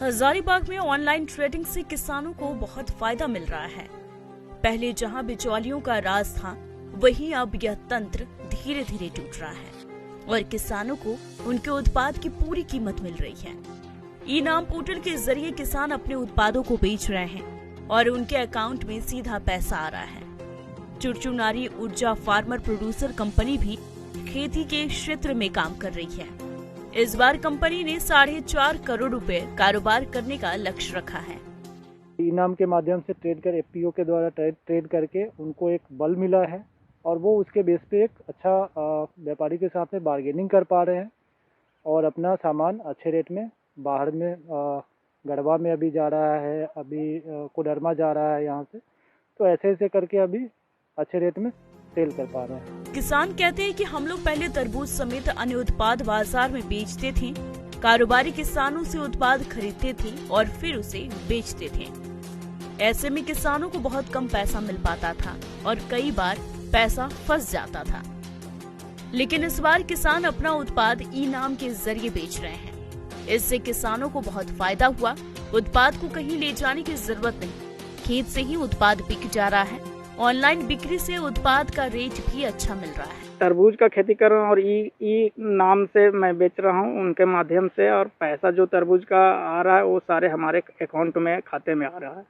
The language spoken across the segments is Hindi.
हजारीबाग में ऑनलाइन ट्रेडिंग से किसानों को बहुत फायदा मिल रहा है। पहले जहां बिचौलियों का राज था, वहीं अब यह तंत्र धीरे धीरे टूट रहा है और किसानों को उनके उत्पाद की पूरी कीमत मिल रही है। ई नाम पोर्टल के जरिए किसान अपने उत्पादों को बेच रहे हैं और उनके अकाउंट में सीधा पैसा आ रहा है। चुरचुनारी ऊर्जा फार्मर प्रोड्यूसर कंपनी भी खेती के क्षेत्र में काम कर रही है। इस बार कंपनी ने 4.5 करोड़ रुपए कारोबार करने का लक्ष्य रखा है। इनाम के माध्यम से ट्रेड कर एफपीओ के द्वारा ट्रेड करके उनको एक बल मिला है और वो उसके बेस पे एक अच्छा व्यापारी के साथ में बार्गेनिंग कर पा रहे हैं और अपना सामान अच्छे रेट में बाहर में गढ़वा में अभी जा रहा है, अभी कोडरमा जा रहा है यहाँ से, तो ऐसे ऐसे करके अभी अच्छे रेट में सेल कर पा रहे हैं। किसान कहते हैं कि हम लोग पहले तरबूज समेत अन्य उत्पाद बाजार में बेचते थे, कारोबारी किसानों से उत्पाद खरीदते थे और फिर उसे बेचते थे। ऐसे में किसानों को बहुत कम पैसा मिल पाता था और कई बार पैसा फंस जाता था। लेकिन इस बार किसान अपना उत्पाद ई नाम के जरिए बेच रहे हैं। इससे किसानों को बहुत फायदा हुआ। उत्पाद को कहीं ले जाने की जरूरत नहीं, खेत से ही उत्पाद बिक जा रहा है। ऑनलाइन बिक्री से उत्पाद का रेट भी अच्छा मिल रहा है। तरबूज का खेती कर रहा हूँ और ई नाम से मैं बेच रहा हूँ उनके माध्यम से, और पैसा जो तरबूज का आ रहा है वो सारे हमारे अकाउंट में खाते में आ रहा है।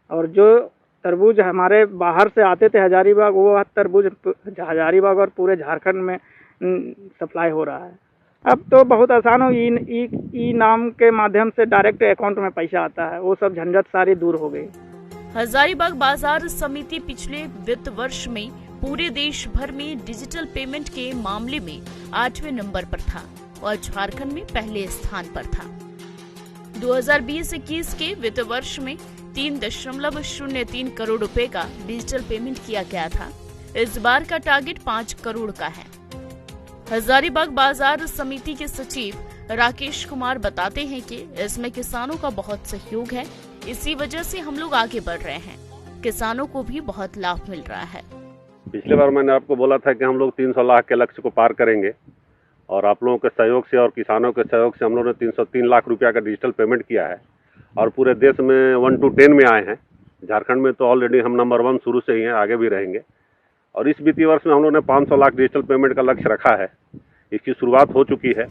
और जो तरबूज हमारे बाहर से आते थे हजारीबाग, वो तरबूज हजारीबाग और पूरे झारखंड में सप्लाई हो रहा है। अब तो बहुत आसान हो, ई नाम के माध्यम से डायरेक्ट अकाउंट में पैसा आता है, वो सब झंझट सारी दूर हो गई। हजारीबाग बाजार समिति पिछले वित्त वर्ष में पूरे देश भर में डिजिटल पेमेंट के मामले में 8वें नंबर पर था और झारखंड में पहले स्थान पर था। 2020-21 के वित्त वर्ष में 3.03 करोड़ रुपए का डिजिटल पेमेंट किया गया था। इस बार का टारगेट 5 करोड़ का है। हजारीबाग बाजार समिति के सचिव राकेश कुमार बताते हैं कि इसमें किसानों का बहुत सहयोग है, इसी वजह से हम लोग आगे बढ़ रहे हैं। किसानों को भी बहुत लाभ मिल रहा है। पिछले बार मैंने आपको बोला था कि हम लोग 300 लाख के लक्ष्य को पार करेंगे और आप लोगों के सहयोग से और किसानों के सहयोग से हम लोगों ने 303 लाख रुपया का डिजिटल पेमेंट किया है और पूरे देश में 1 to 10 में आए हैं। झारखंड में तो ऑलरेडी हम नंबर 1 शुरू से ही हैं, आगे भी रहेंगे। और इस वित्तीय वर्ष में हम लोगों ने 500 लाख डिजिटल पेमेंट का लक्ष्य रखा है। इसकी शुरुआत हो चुकी है।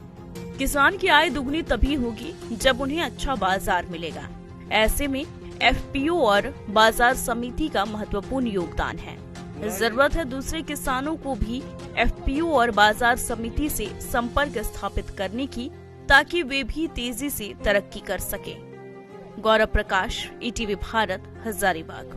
किसान की आय दुगनी तभी होगी जब उन्हें अच्छा बाजार मिलेगा। ऐसे में एफपीओ और बाजार समिति का महत्वपूर्ण योगदान है। जरूरत है दूसरे किसानों को भी एफपीओ और बाजार समिति से संपर्क स्थापित करने की, ताकि वे भी तेजी से तरक्की कर सके। गौरव प्रकाश, ईटीवी भारत, हजारीबाग।